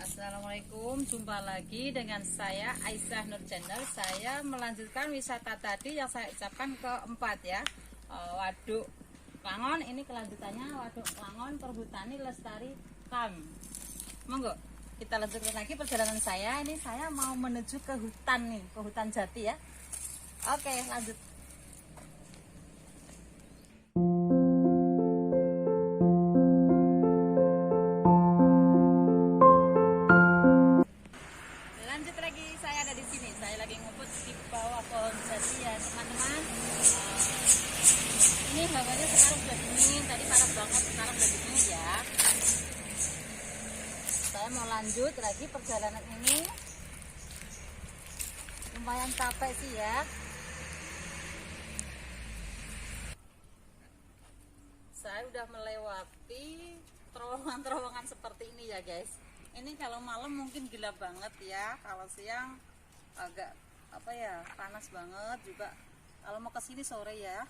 Assalamualaikum, jumpa lagi dengan saya Aisyah Nur Channel. Saya melanjutkan wisata tadi yang saya ucapkan keempat ya, Waduk Klangon. Ini kelanjutannya Waduk Klangon Perhutani Lestari Camp. Monggo kita lanjutkan lagi perjalanan saya. Ini saya mau menuju ke hutan nih, ke hutan jati ya. Oke, lanjut. Ini hawanya sekarang udah dingin, tadi panas banget, sekarang udah dingin ya. Saya mau lanjut lagi perjalanan ini. Lumayan capek sih ya. Saya udah melewati terowongan-terowongan seperti ini ya guys. Ini kalau malam mungkin gelap banget ya, kalau siang agak panas banget juga. Kalau mau kesini sore ya.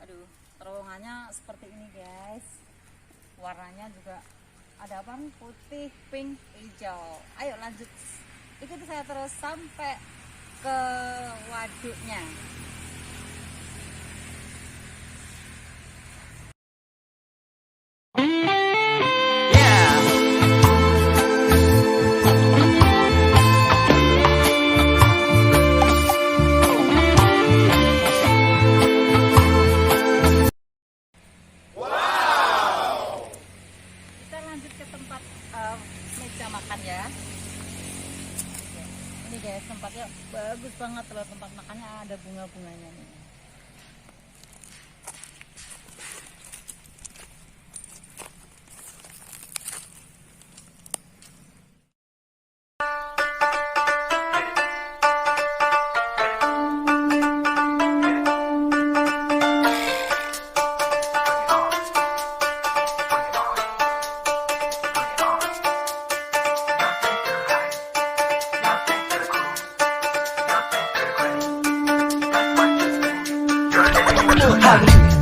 Aduh, terowongannya seperti ini guys. Warnanya juga ada apa nih? Putih, pink, hijau. Ayo lanjut, ikuti saya terus sampai ke waduknya. Meja makan ya. Ini guys, tempatnya bagus banget loh, tempat makannya ada bunga-bunganya nih.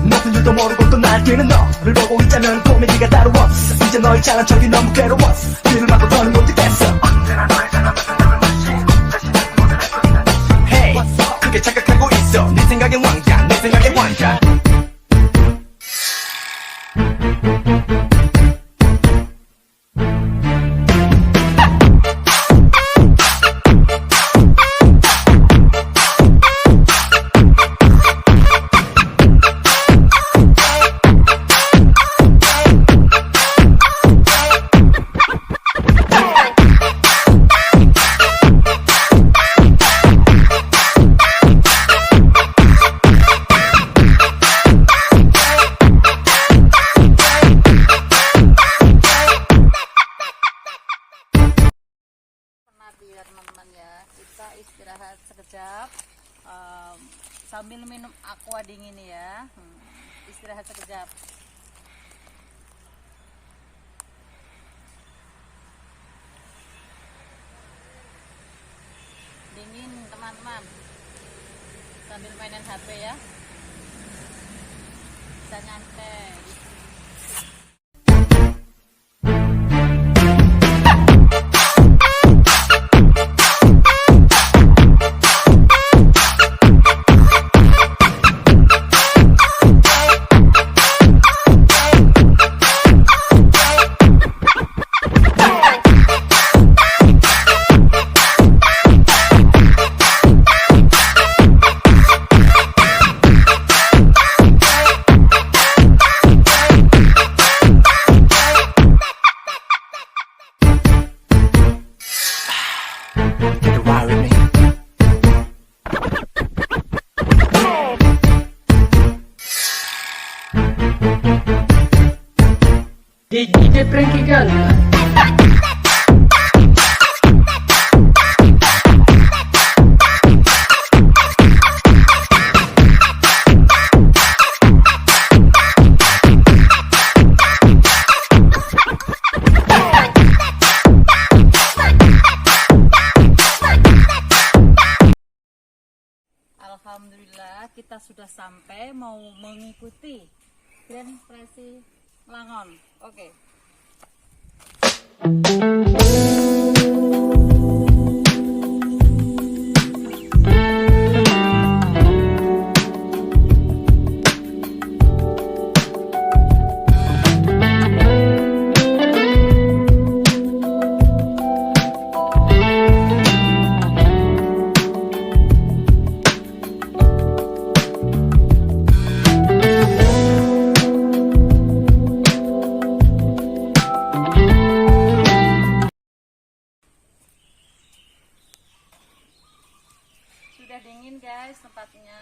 무슨 줄도 모르고 또 날뛰는 너를 보고 있자면 코미디가 따로 없어. 이제 너의 잘난 척이 너무 괴로웠어. 뒤를 막고 더는 못 듣겠어. 언제나 너의 잘난 것을 무시. 다시는 모든 할 것이란 듯이. Hey, 그게 착각하고 있어. 네 생각엔 왕자, 내 생각엔 왕자. Ya teman-teman ya, kita istirahat sekejap sambil minum aqua dingin ya. Istirahat sekejap. Dingin teman-teman, sambil mainin HP ya, bisa nyantai. DJ Frankie Gala. Alhamdulillah kita sudah sampai, mau mengikuti Grand Prix Langon. Oke. guys tempatnya.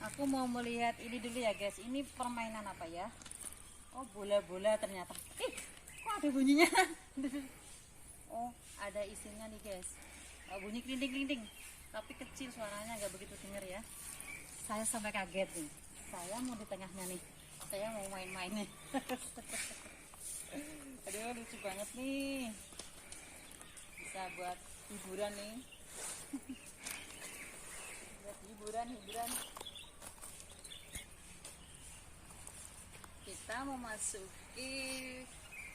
Aku mau melihat ini dulu ya guys. Ini permainan apa ya? Oh, bola-bola ternyata. Kok ada bunyinya? Oh, ada isinya nih guys. Oh, bunyi klinting-klinting. Tapi kecil suaranya, nggak begitu denger ya. Saya sampai kaget nih. Saya mau di tengahnya nih. Saya mau main-main nih. Aduh, lucu banget nih. Bisa buat hiburan nih. Buat hiburan. Kita memasuki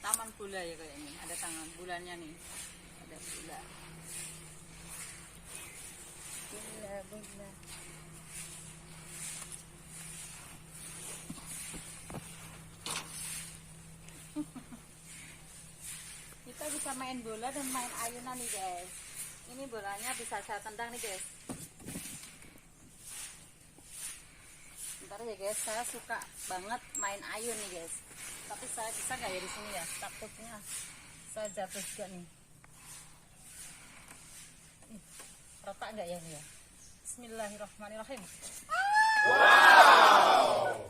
taman bola ya kayaknya. Ada taman bolanya nih. Ada bola. Bola. Kita bisa main bola dan main ayunan nih guys. Ini bolanya bisa saya tendang nih guys. Bentar ya guys, saya suka banget main ayun nih guys. Tapi saya bisa nggak ya di sini ya? Takutnya saya jatuh juga nih. Retak nggak ya ini ya? Bismillahirrahmanirrahim. Wow.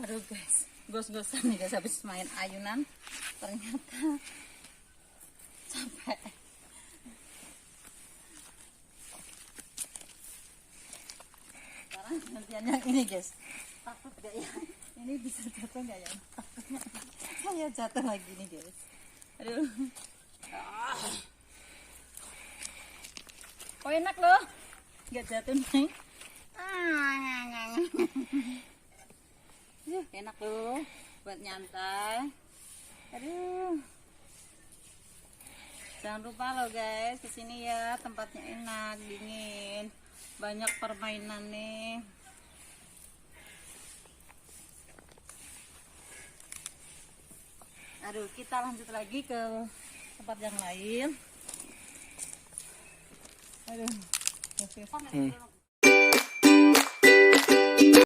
Aduh guys, gos-gosan nih guys habis main ayunan. Ternyata capek. Sekarang gantian yang ini guys. Takut gak ya? Ini bisa jatuh gak ya? Takutnya saya jatuh lagi nih guys. Aduh. Oh enak loh, nggak jatuh nih. Enak loh, buat nyantai. Aduh. Jangan lupa loh guys, kesini ya, tempatnya enak, dingin, banyak permainan nih. Aduh, kita lanjut lagi ke tempat yang lain. Aduh.